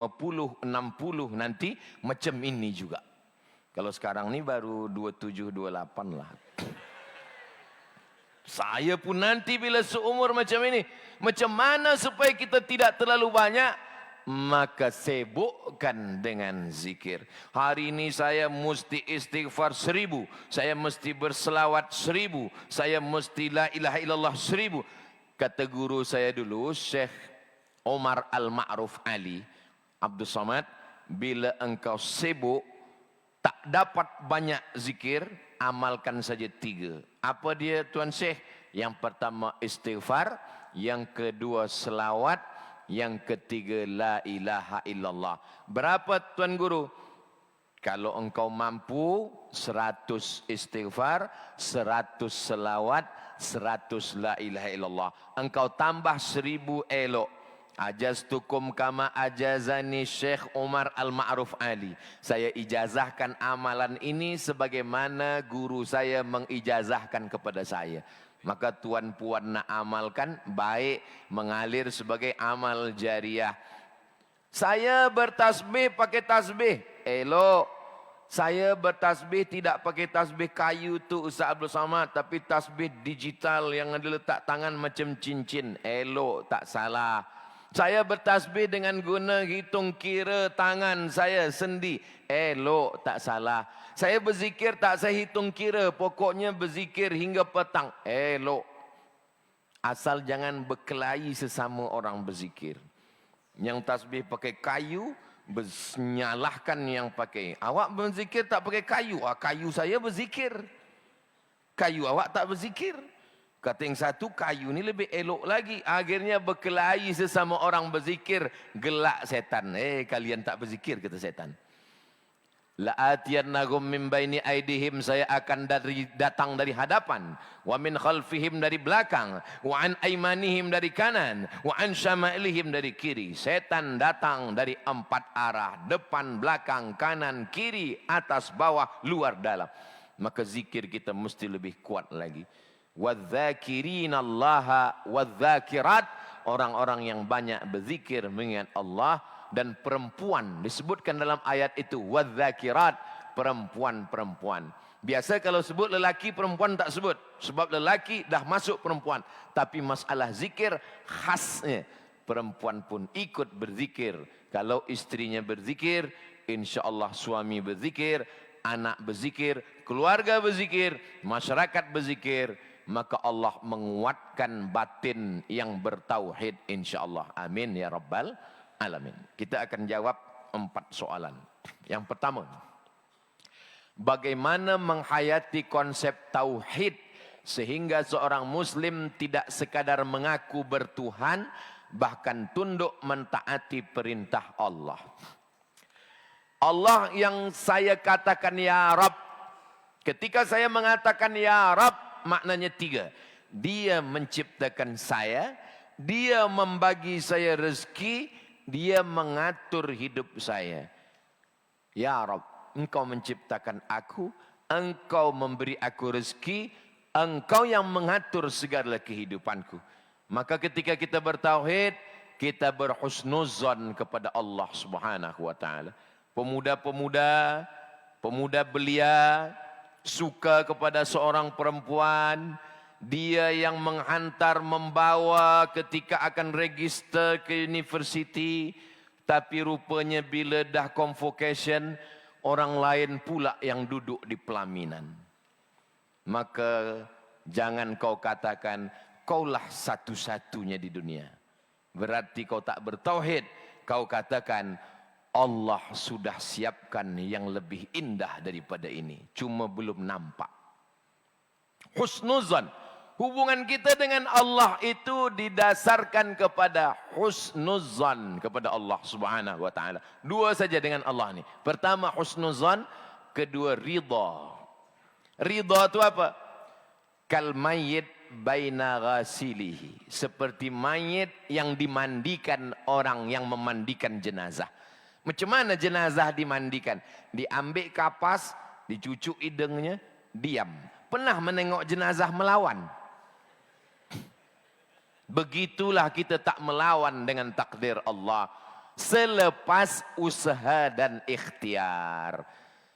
50, 60 nanti macam ini juga. Kalau sekarang ni baru 27, 28 lah. Saya pun nanti bila seumur macam ini, macam mana supaya kita tidak terlalu banyak? Maka sibukkan dengan zikir. Hari ini saya mesti istighfar 1000, saya mesti berselawat 1000, saya mesti la ilaha illallah 1000. Kata guru saya dulu, Syekh Omar Al-Ma'ruf Ali Abdul Samad, bila engkau sibuk tak dapat banyak zikir, amalkan saja 3. Apa dia Tuan Syekh? Yang pertama istighfar, yang kedua selawat, yang ketiga la ilaha illallah. Berapa Tuan Guru? Kalau engkau mampu 100 istighfar, 100 selawat, 100 la ilaha illallah. Engkau tambah 1000 elok. Ajastukum kama ajazani Syekh Umar Al-Ma'ruf Ali. Saya ijazahkan amalan ini sebagaimana guru saya mengijazahkan kepada saya. Maka tuan puan nak amalkan, baik, mengalir sebagai amal jariah. Saya bertasbih pakai tasbih, elok. Saya bertasbih tidak pakai tasbih kayu tu Ustaz Abdul Samad, tapi tasbih digital yang ada letak tangan macam cincin, elok, tak salah. Saya bertasbih dengan guna hitung kira tangan saya sendi, elok, tak salah. Saya berzikir tak saya hitung kira, pokoknya berzikir hingga petang, elok. Asal jangan berkelahi sesama orang berzikir. Yang tasbih pakai kayu, menyalahkan yang pakai. Awak berzikir tak pakai kayu, kayu saya berzikir. Kayu awak tak berzikir. Kata yang satu, kayu ni lebih elok lagi. Akhirnya berkelahi sesama orang berzikir. Gelak setan. Kalian tak berzikir, kata setan. La'atiyannahum min baini aidihim, saya akan datang dari hadapan. Wa min khalfihim, dari belakang. Wa an aimanihim, dari kanan. Wa an syama'ilihim, dari kiri. Setan datang dari 4 arah. Depan, belakang, kanan, kiri, atas, bawah, luar, dalam. Maka zikir kita mesti lebih kuat lagi. Wadz-dzakirinallaha wadz-dzakirat, orang-orang yang banyak berzikir mengingat Allah. Dan perempuan disebutkan dalam ayat itu, wadz-dzakirat, perempuan-perempuan. Biasa kalau sebut lelaki, perempuan tak sebut, sebab lelaki dah masuk perempuan. Tapi masalah zikir khasnya perempuan pun ikut berzikir. Kalau istrinya berzikir, insya-Allah suami berzikir, anak berzikir, keluarga berzikir, masyarakat berzikir, maka Allah menguatkan batin yang bertauhid, insya-Allah. Amin ya rabbal alamin. Kita akan jawab 4 soalan. Yang pertama, bagaimana menghayati konsep tauhid sehingga seorang muslim tidak sekadar mengaku bertuhan, bahkan tunduk mentaati perintah Allah. Allah yang saya katakan ya Rabb. Ketika saya mengatakan ya Rabb, maknanya 3. Dia menciptakan saya, dia membagi saya rezeki, dia mengatur hidup saya. Ya Rabb, engkau menciptakan aku, engkau memberi aku rezeki, engkau yang mengatur segala kehidupanku. Maka ketika kita bertauhid, kita berhusnuzan kepada Allah Subhanahu wa taala. Pemuda-pemuda, pemuda belia suka kepada seorang perempuan, dia yang menghantar, membawa ketika akan register ke universiti, tapi rupanya bila dah convocation, orang lain pula yang duduk di pelaminan. Maka jangan kau katakan kaulah satu-satunya di dunia. Berarti kau tak bertauhid. Kau katakan Allah sudah siapkan yang lebih indah daripada ini, cuma belum nampak. Husnuzan, hubungan kita dengan Allah itu didasarkan kepada husnuzan kepada Allah Subhanahu wa taala. 2 saja dengan Allah ni. Pertama husnuzan, kedua ridha. Ridha itu apa? Kal mayyit baina ghasilihi, seperti mayit yang dimandikan orang yang memandikan jenazah. Macam mana jenazah dimandikan? Diambil kapas, dicucuk hidungnya, diam. Pernah menengok jenazah melawan? Begitulah kita tak melawan dengan takdir Allah. selepas usaha dan ikhtiar.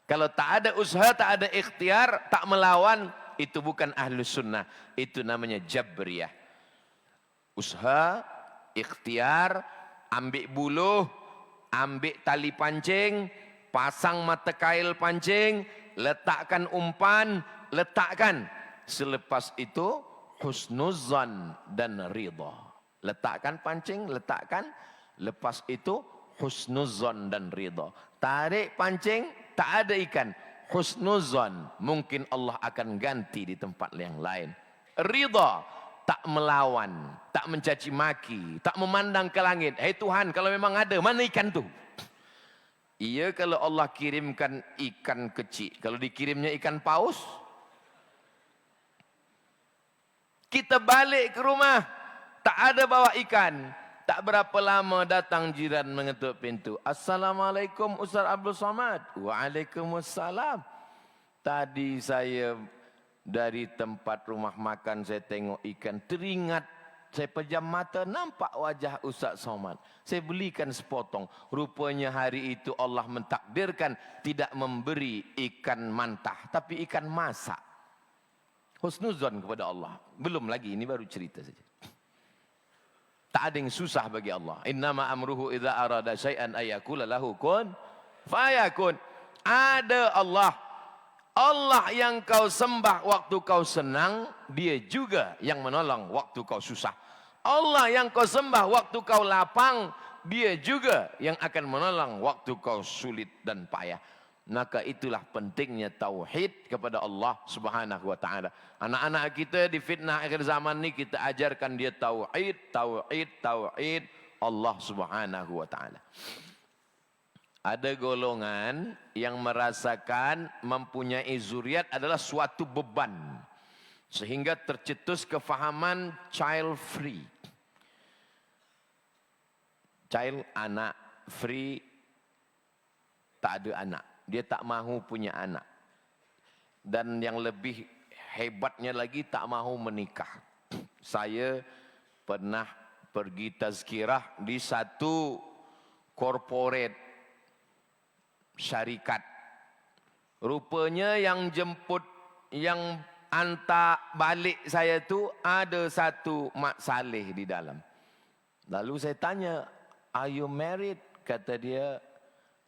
Kalau tak ada usaha, tak ada ikhtiar, tak melawan, itu bukan ahlus sunnah. Itu namanya jabriyah. Usaha, ikhtiar, ambil buluh, ambil tali pancing, pasang mata kail pancing, letakkan umpan, letakkan. Selepas itu husnuzan dan ridha. Letakkan pancing, letakkan. Lepas itu husnuzan dan ridha. Tarik pancing, tak ada ikan. Husnuzan, mungkin Allah akan ganti di tempat yang lain. Ridha, tak melawan, tak mencaci maki, tak memandang ke langit. Hei Tuhan, kalau memang ada, mana ikan tu? Iya, kalau Allah kirimkan ikan kecil. Kalau dikirimnya ikan paus, kita balik ke rumah, tak ada bawa ikan. Tak berapa lama datang jiran mengetuk pintu. Assalamualaikum Ustaz Abdul Somad. Waalaikumsalam. Tadi saya dari tempat rumah makan, saya tengok ikan, teringat. Saya pejam mata, nampak wajah Ustaz Somad. Saya belikan sepotong. Rupanya hari itu Allah mentakdirkan tidak memberi ikan mantah, tapi ikan masak. Husnuzon kepada Allah. Belum lagi, ini baru cerita saja. Tak ada yang susah bagi Allah. Innama amruhu idza arada syai'an ayakula lahu kun fayakun. Ada Allah. Allah yang kau sembah waktu kau senang, dia juga yang menolong waktu kau susah. Allah yang kau sembah waktu kau lapang, dia juga yang akan menolong waktu kau sulit dan payah. Maka itulah pentingnya tauhid kepada Allah Subhanahu wa taala. Anak-anak kita di fitnah akhir zaman ni kita ajarkan dia tauhid, tauhid, tauhid Allah Subhanahu wa taala. Ada golongan yang merasakan mempunyai zuriat adalah suatu beban, sehingga tercetus kefahaman child free. Child, anak, free, tak ada anak. Dia tak mahu punya anak. Dan yang lebih hebatnya lagi, tak mahu menikah. Saya pernah pergi tazkirah di satu corporate syarikat. Rupanya yang jemput, yang hantar balik saya tu ada satu mak saleh di dalam. Lalu saya tanya, are you married? Kata dia,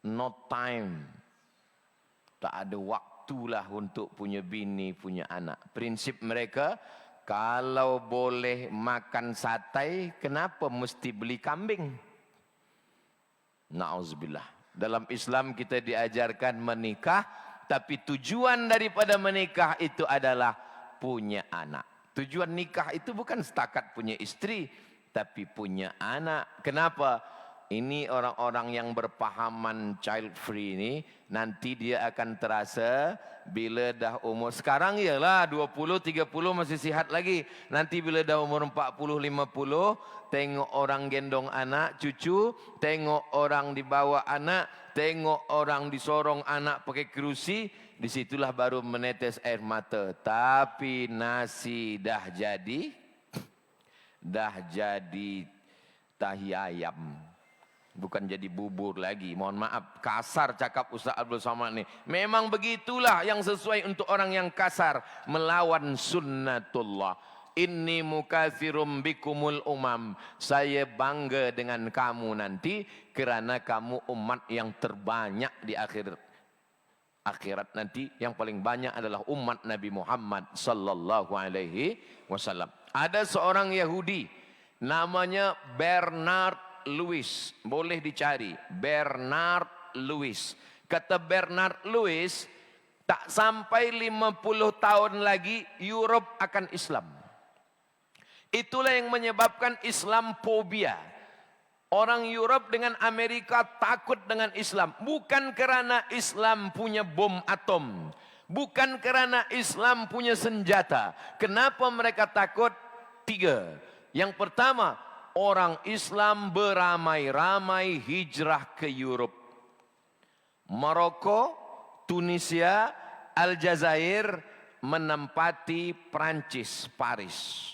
no time. Tak ada waktulah untuk punya bini, punya anak. Prinsip mereka, kalau boleh makan satai, kenapa mesti beli kambing? Na'udzubillah. Dalam Islam kita diajarkan menikah, tapi tujuan daripada menikah itu adalah punya anak. Tujuan nikah itu bukan setakat punya istri, tapi punya anak. Kenapa? Ini orang-orang yang berpahaman child free ini, nanti dia akan terasa bila dah umur, sekarang ialah 20-30 masih sihat lagi. Nanti bila dah umur 40-50, tengok orang gendong anak, cucu, tengok orang dibawa anak, tengok orang disorong anak pakai kerusi, disitulah baru menetes air mata. Tapi nasi dah jadi tahi ayam. Bukan jadi bubur lagi. Mohon maaf, kasar cakap Ustaz Abdul Somad ni. Memang begitulah yang sesuai untuk orang yang kasar. Melawan sunnatullah. Inni mukatsirum bikumul umam. Saya bangga dengan kamu nanti, kerana kamu umat yang terbanyak di akhirat nanti. Yang paling banyak adalah umat Nabi Muhammad sallallahu alaihi wasallam. Ada seorang Yahudi namanya Bernard Lewis, boleh dicari, Bernard Lewis. Kata Bernard Lewis, tak sampai 50 tahun lagi Europe akan Islam. Itulah yang menyebabkan Islamophobia. Orang Europe dengan Amerika takut dengan Islam. Bukan kerana Islam punya bom atom. Bukan kerana Islam punya senjata. Kenapa mereka takut? 3. Yang pertama, orang Islam beramai-ramai hijrah ke Europe. Maroko, Tunisia, Aljazair menempati Prancis, Paris.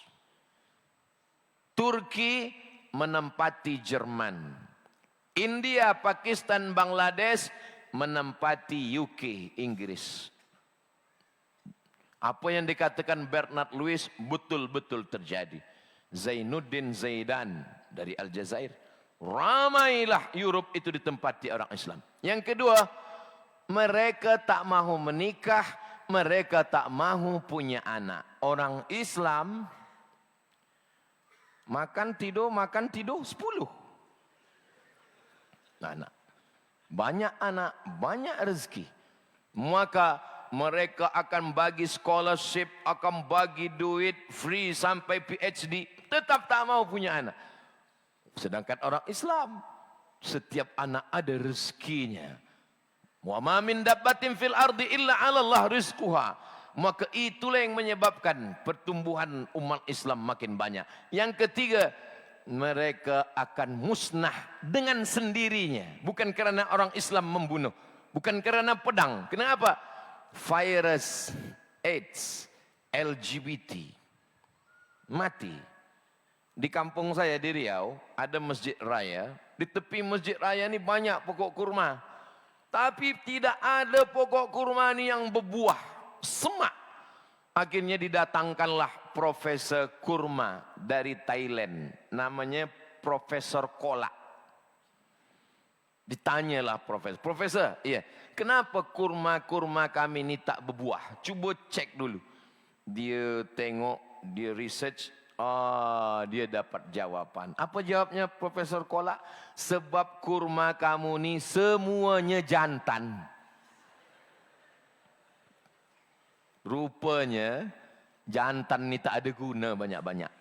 Turki menempati Jerman. India, Pakistan, Bangladesh menempati UK, Inggris. Apa yang dikatakan Bernard Lewis betul-betul terjadi. Zainuddin Zaidan dari Aljazair. Ramailah Europe itu ditempati orang Islam. Yang kedua, mereka tak mahu menikah, mereka tak mahu punya anak. Orang Islam makan tidur 10 anak. Banyak anak, banyak rezeki. Maka mereka akan bagi scholarship, akan bagi duit free sampai PhD. Tetap tak mau punya anak. Sedangkan orang Islam, setiap anak ada rezekinya. Wa ma min dabbatin fil ardi illa 'ala Allah rizquha. Maka itulah yang menyebabkan pertumbuhan umat Islam makin banyak. Yang ketiga, mereka akan musnah dengan sendirinya. Bukan karena orang Islam membunuh. Bukan karena pedang. Kenapa? Virus, AIDS, LGBT, mati. Di kampung saya di Riau, ada masjid raya. Di tepi masjid raya ini banyak pokok kurma. Tapi tidak ada pokok kurma ini yang berbuah, semak. Akhirnya didatangkanlah profesor kurma dari Thailand. Namanya Profesor Kolak. Ditanyalah profesor, iya, kenapa kurma-kurma kami ini tak berbuah? Cuba cek dulu. Dia tengok, dia research, dia dapat jawaban. Apa jawabnya Profesor Kolak? Sebab kurma kamu ni semuanya jantan. Rupanya jantan ni tak ada guna banyak-banyak.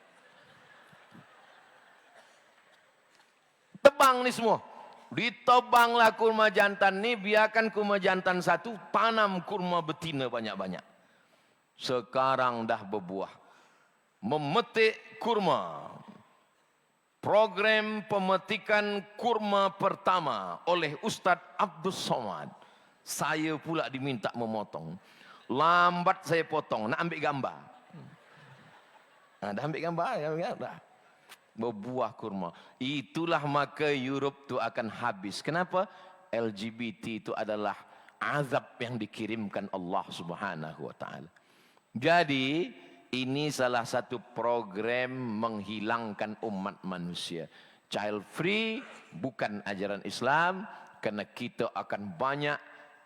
Tebang ni semua. Ditebanglah kurma jantan ni, biarkan kurma jantan satu, tanam kurma betina banyak-banyak. Sekarang dah berbuah. Memetik kurma. Program pemetikan kurma pertama oleh Ustaz Abdul Somad. Saya pula diminta memotong. Lambat saya potong, nak ambil gambar. Dah ambil gambar, dah. Berbuah kurma. Itulah maka Europe itu akan habis. Kenapa? LGBT itu adalah azab yang dikirimkan Allah Subhanahu wa taala. Jadi ini salah satu program menghilangkan umat manusia. Child free bukan ajaran Islam, karena kita akan banyak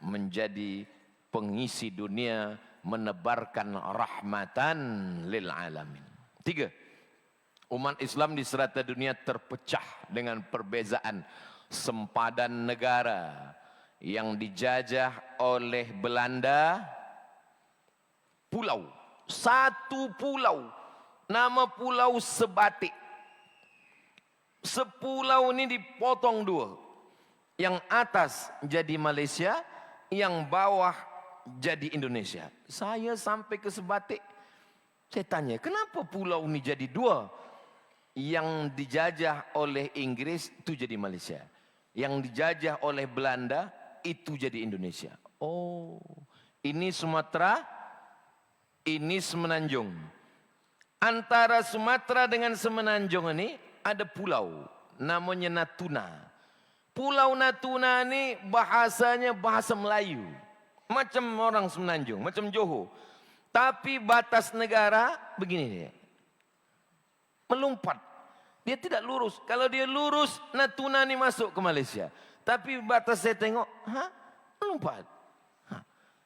menjadi pengisi dunia, menebarkan rahmatan lil alamin. 3. Umat Islam di serata dunia terpecah dengan perbezaan sempadan negara yang dijajah oleh Belanda. Pulau, satu pulau, nama pulau Sebatik. Sepulau ini dipotong dua. Yang atas jadi Malaysia, yang bawah jadi Indonesia. Saya sampai ke Sebatik, saya tanya, kenapa pulau ini jadi dua? Yang dijajah oleh Inggris itu jadi Malaysia. Yang dijajah oleh Belanda itu jadi Indonesia. Oh, ini Sumatera, ini Semenanjung. Antara Sumatera dengan Semenanjung ini ada pulau namanya Natuna. Pulau Natuna ini bahasanya bahasa Melayu. Macam orang Semenanjung, macam Johor. Tapi batas negara begini dia. Melompat. Dia tidak lurus. Kalau dia lurus, Natuna ni masuk ke Malaysia. Tapi batas saya tengok, melompat.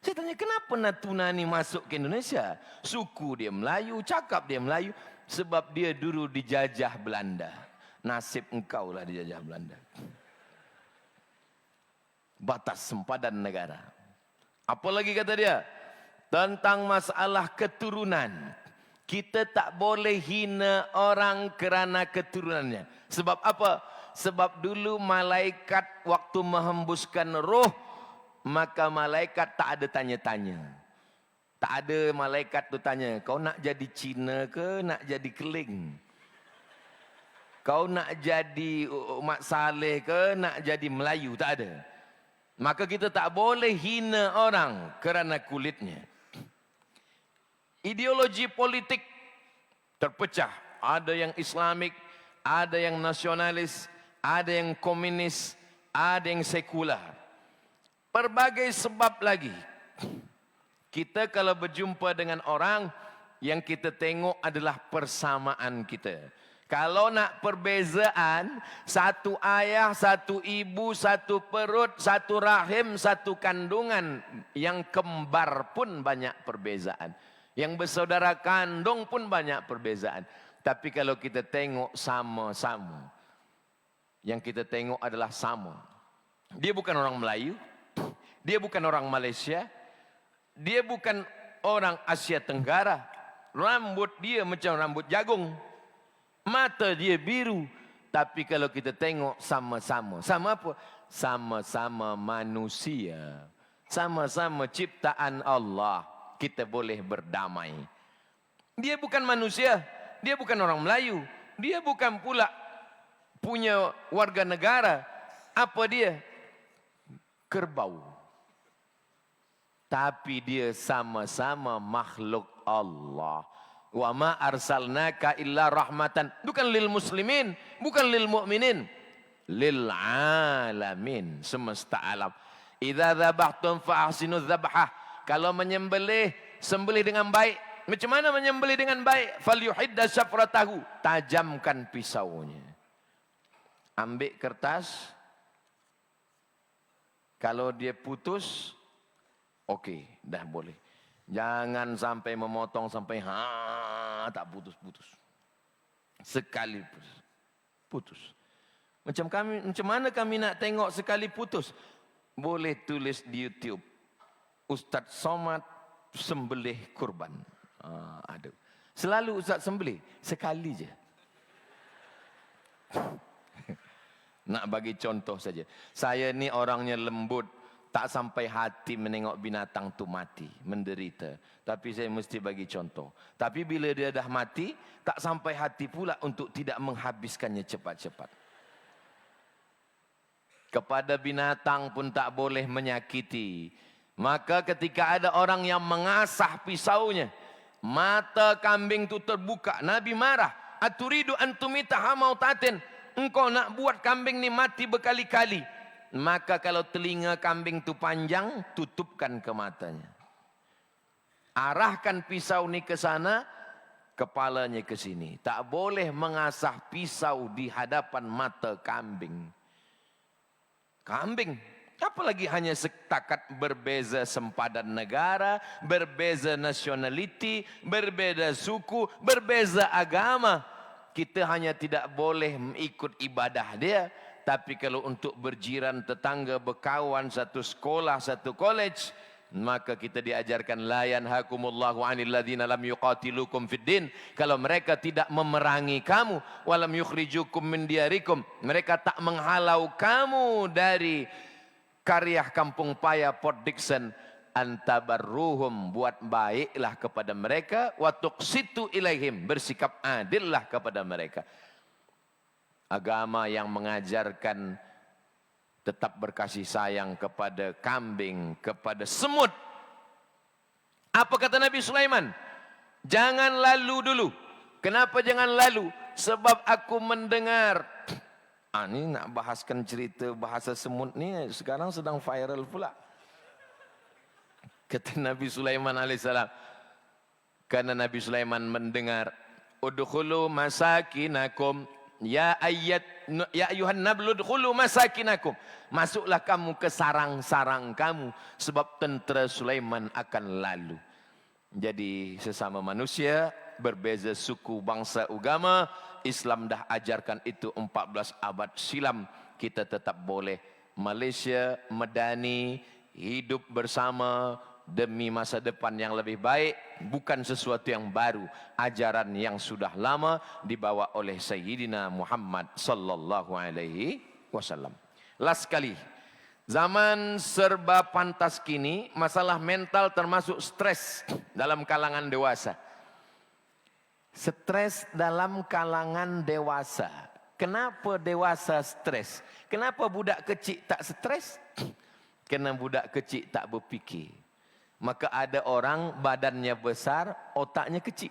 Saya tanya, kenapa Natuna ni masuk ke Indonesia? Suku dia Melayu, cakap dia Melayu. Sebab dia dulu dijajah Belanda. Nasib engkau lah dijajah Belanda. Batas sempadan negara. Apa lagi kata dia? Tentang masalah keturunan. Kita tak boleh hina orang kerana keturunannya. Sebab apa? Sebab dulu malaikat waktu menghembuskan roh, maka malaikat tak ada tanya-tanya. Tak ada malaikat tu tanya, kau nak jadi Cina ke nak jadi Keling? Kau nak jadi Mak Saleh ke nak jadi Melayu? Tak ada. Maka kita tak boleh hina orang kerana kulitnya. Ideologi politik terpecah. Ada yang Islamik, ada yang nasionalis, ada yang komunis, ada yang sekular. Berbagai sebab lagi. Kita kalau berjumpa dengan orang, yang kita tengok adalah persamaan kita. Kalau nak perbezaan, satu ayah, satu ibu, satu perut, satu rahim, satu kandungan. Yang kembar pun banyak perbezaan. Yang bersaudara kandung pun banyak perbezaan. Tapi kalau kita tengok sama-sama, yang kita tengok adalah sama. Dia bukan orang Melayu, dia bukan orang Malaysia, dia bukan orang Asia Tenggara. Rambut dia macam rambut jagung, mata dia biru. Tapi kalau kita tengok sama-sama, sama apa? Sama-sama manusia, sama-sama ciptaan Allah. Kita boleh berdamai. Dia bukan manusia, dia bukan orang Melayu, dia bukan pula punya warga negara. Apa dia? Kerbau. Tapi dia sama-sama makhluk Allah. Wa ma arsalnaka illa rahmatan. Bukan lil muslimin, bukan lil mu'minin, lil alamin, semesta alam. Idza dzabhtum fa ahsinu dzabhah. Kalau menyembelih, sembelih dengan baik. Macam mana menyembelih dengan baik? Falyuhidda syafratahu. Tajamkan pisaunya. Ambil kertas. Kalau dia putus, okey, dah boleh. Jangan sampai memotong sampai tak putus-putus. Sekali putus. Macam mana kami nak tengok sekali putus? Boleh tulis di YouTube. Ustaz Somad sembelih kurban. Ada. Selalu Ustaz sembelih sekali je. Nak bagi contoh saja. Saya ni orangnya lembut. Tak sampai hati menengok binatang tu mati, menderita. Tapi saya mesti bagi contoh. Tapi bila dia dah mati, tak sampai hati pula untuk tidak menghabiskannya cepat-cepat. Kepada binatang pun tak boleh menyakiti. Maka ketika ada orang yang mengasah pisaunya, mata kambing itu terbuka. Nabi marah. Aturidu antumita hamautatin. Engkau nak buat kambing ni mati berkali-kali. Maka kalau telinga kambing itu panjang, tutupkan ke matanya. Arahkan pisau ni ke sana, kepalanya ke sini. Tak boleh mengasah pisau di hadapan mata kambing. Kambing. Apalagi hanya setakat berbeza sempadan negara, berbeza nationality, berbeza suku, berbeza agama. Kita hanya tidak boleh ikut ibadah dia. Tapi kalau untuk berjiran, tetangga, berkawan, satu sekolah, satu college, maka kita diajarkan la yanhakumullahu 'anil ladzina lam yuqatilukum fid din. Kalau mereka tidak memerangi kamu, walam yukhrijukum min diyarikum, mereka tak menghalau kamu dari karya Kampung Paya Port Dickson, antabarruhum, buat baiklah kepada mereka, wa tuqsitu ilaihim, bersikap adillah kepada mereka. Agama yang mengajarkan tetap berkasih sayang kepada kambing, kepada semut. Apa kata Nabi Sulaiman? Jangan lalu dulu. Kenapa jangan lalu? Sebab aku mendengar. Ini nak bahaskan cerita bahasa semut ni sekarang sedang viral pula. Kata Nabi Sulaiman alaihissalam. Karena Nabi Sulaiman mendengar, udkhulu masakinakum. Ya ayuhan nablu udkhulu masakinakum. Masuklah kamu ke sarang-sarang kamu. Sebab tentera Sulaiman akan lalu. Jadi sesama manusia, berbeza suku, bangsa, agama, Islam dah ajarkan itu 14 abad silam. Kita tetap boleh Malaysia, Madani, hidup bersama demi masa depan yang lebih baik. Bukan sesuatu yang baru, ajaran yang sudah lama dibawa oleh Sayyidina Muhammad sallallahu alaihi wasallam. Last kali, zaman serba pantas kini, masalah mental termasuk stres dalam kalangan dewasa. Stres dalam kalangan dewasa. Kenapa dewasa stres? Kenapa budak kecil tak stres? Kerana budak kecil tak berfikir. Maka ada orang badannya besar, otaknya kecil.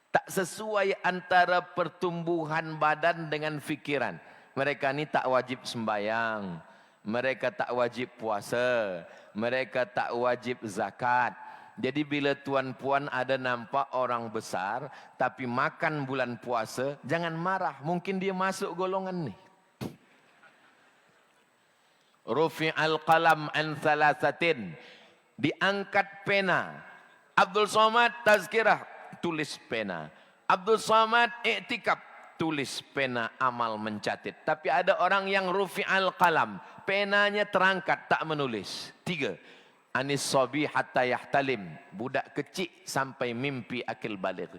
Tak sesuai antara pertumbuhan badan dengan fikiran. Mereka ni tak wajib sembayang. Mereka tak wajib puasa. Mereka tak wajib zakat. Jadi bila tuan-puan ada nampak orang besar, tapi makan bulan puasa, jangan marah. Mungkin dia masuk golongan ni. Rufi'al qalam an thalathatin. Diangkat pena. Abdul Somad tazkirah, tulis pena. Abdul Somad iktikaf, tulis pena amal mencatat. Tapi ada orang yang rufi'al qalam, penanya terangkat tak menulis. 3. Anis sabi hatta yahtalim, budak kecil sampai mimpi akil baligh.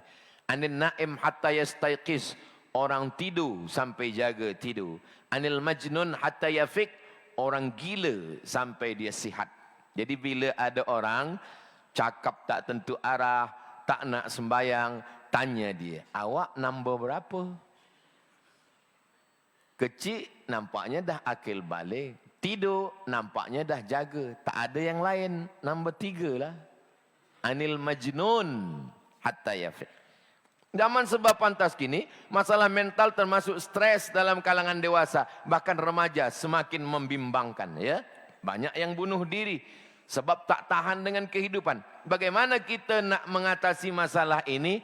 Anil naim hatta yastaiqiz, orang tidur sampai jaga tidur. Anil majnun hatta yafiq, orang gila sampai dia sihat. Jadi bila ada orang cakap tak tentu arah, tak nak sembayang, tanya dia, awak nombor berapa? Kecil nampaknya dah akil balik. Tidur nampaknya dah jaga. Tak ada yang lain. Nombor 3 lah. Anil majnun hatta yafiq. Zaman sebab pantas kini, masalah mental termasuk stres dalam kalangan dewasa. Bahkan remaja semakin membimbangkan. Ya, banyak yang bunuh diri sebab tak tahan dengan kehidupan. Bagaimana kita nak mengatasi masalah ini?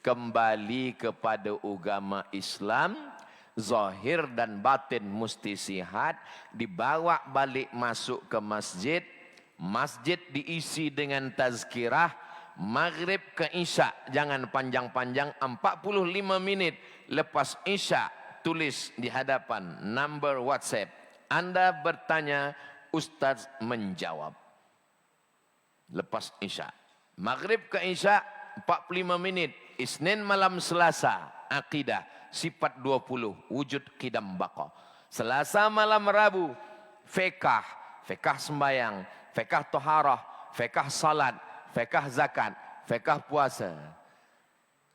Kembali kepada agama Islam. Zahir dan batin mesti sihat. Dibawa balik masuk ke masjid. Masjid diisi dengan tazkirah. Maghrib ke Isya, jangan panjang-panjang, 45 minit. Lepas Isya, tulis di hadapan number WhatsApp. Anda bertanya, Ustaz menjawab. Lepas Isya. Maghrib ke Isya, 45 menit. Isnin malam Selasa, akidah. Sifat 20, wujud qidam baqa. Selasa malam Rabu, fiqh. Fiqh sembayang, fiqh taharah, fiqh salat, fiqh zakat, fiqh puasa.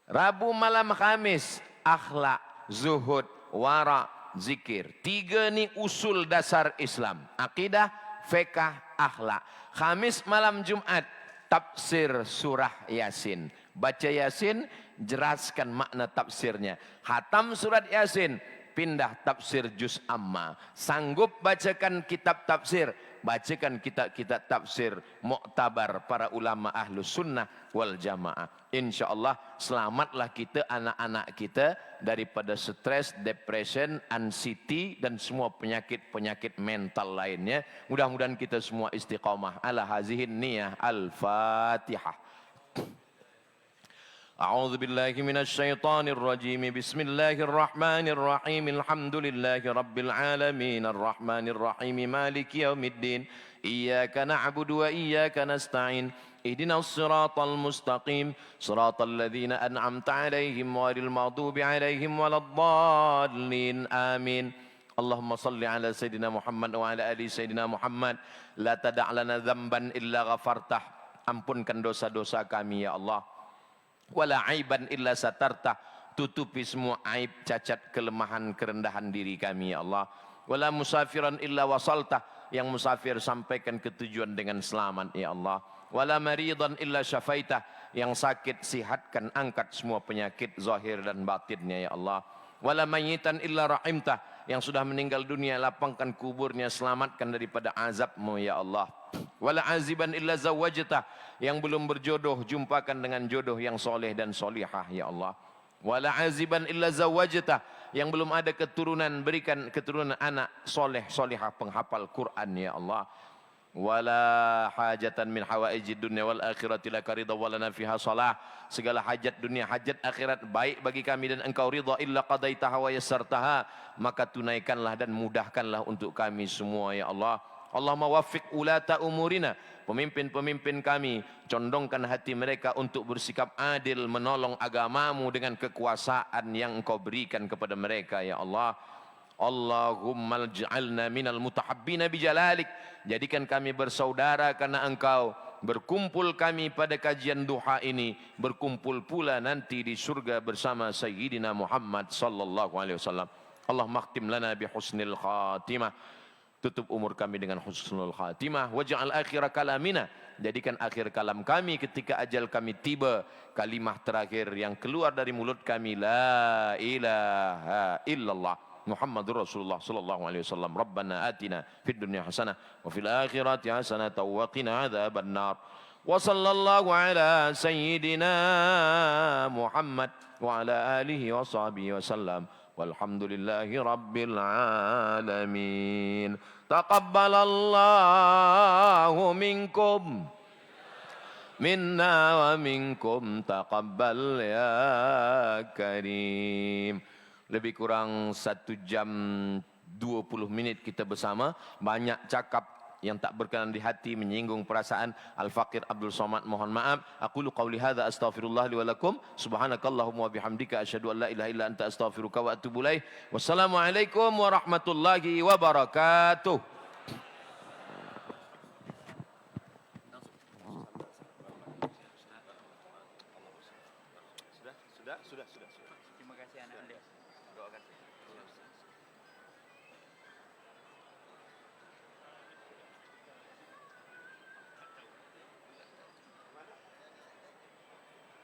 Rabu malam Khamis, akhlak, zuhud, wara, zikir. 3 ni usul dasar Islam. Akidah, fiqh, akhlak. Khamis malam Jumat, tafsir surah Yasin. Baca Yasin, jelaskan makna tafsirnya. Khatam surat Yasin, pindah tafsir juz amma. Sanggup bacakan kitab tafsir, bacakan kitab-kitab tafsir muktabar para ulama ahlus sunnah wal jamaah. InsyaAllah selamatlah kita, anak-anak kita daripada stres, depression, anxiety dan semua penyakit-penyakit mental lainnya. Mudah-mudahan kita semua istiqamah ala hazihin niyah. Al-Fatihah. أعوذ بالله من الشيطان الرجيم بسم الله الرحمن الرحيم الحمد لله رب العالمين الرحمن الرحيم مالك يوم الدين إياك نعبد وإياك نستعين اهدنا الصراط المستقيم صراط الذين أنعمت عليهم غير المغضوب عليهم ولا الضالين آمين اللهم صل على سيدنا محمد وعلى آل سيدنا محمد لا تدع لنا ذنبا إلا غفرته ampunkan dosa-dosa kami ya Allah. Wala aiban illa satartah, tutupi semua aib, cacat, kelemahan, kerendahan diri kami ya Allah. Wala musafiran illa wasaltah, yang musafir sampaikan ke tujuan dengan selamat ya Allah. Wala maridan illa syafaitah, yang sakit sihatkan, angkat semua penyakit zahir dan batinnya ya Allah. Wala mayyitan illa rahimtah, yang sudah meninggal dunia lapangkan kuburnya, selamatkan daripada azabmu ya Allah. Wala aziban illa zawajtah, yang belum berjodoh jumpakan dengan jodoh yang soleh dan solihah ya Allah. Wala aziban illa zawajtah, yang belum ada keturunan berikan keturunan anak soleh solihah penghafal Quran ya Allah. Wala hajatan min hawaijid dunya wal akhirati laka ridha wa lana fiha salah, segala hajat dunia hajat akhirat baik bagi kami dan engkau ridha, illa qadaitaha wa yassartaha, maka tunaikanlah dan mudahkanlah untuk kami semua ya Allah. Allahumma waffiq ulata umurina, pemimpin-pemimpin kami, condongkan hati mereka untuk bersikap adil, menolong agamamu dengan kekuasaan yang engkau berikan kepada mereka ya Allah. Allahumma ij'alna minal mutahabbina bijalalik, jadikan kami bersaudara karena engkau. Berkumpul kami pada kajian duha ini, berkumpul pula nanti di surga bersama Sayyidina Muhammad sallallahu alaihi wasallam. Allahumma khtim lana bihusnil khatimah Tutup umur kami dengan husnul khatimah. Waj'al akhir kalamina. Jadikan akhir kalam kami ketika ajal kami tiba. Kalimah terakhir yang keluar dari mulut kami. La ilaha illallah. Muhammadur Rasulullah sallallahu alaihi wasallam. Rabbana atina fid dunya hasanah wa fil akhirati hasanah wa qina adzabannar. Wa sallallahu ala sayyidina Muhammad wa ala alihi wa sahbihi wasallam. Walhamdulillahi rabbil alamin. Taqabbalallahu minkum minna wa minkum taqabbal ya karim. Lebih kurang 1 jam 20 menit kita bersama. Banyak cakap yang tak berkenan di hati, menyinggung perasaan. Al-Faqir Abdul Somad mohon maaf. Aqulu qawli hadza astaghfirullah li wa lakum. Subhanakallahumma wa bihamdika asyhadu an la ilaha illa anta astaghfiruka wa atubu ilaik. Wassalamualaikum warahmatullahi wabarakatuh.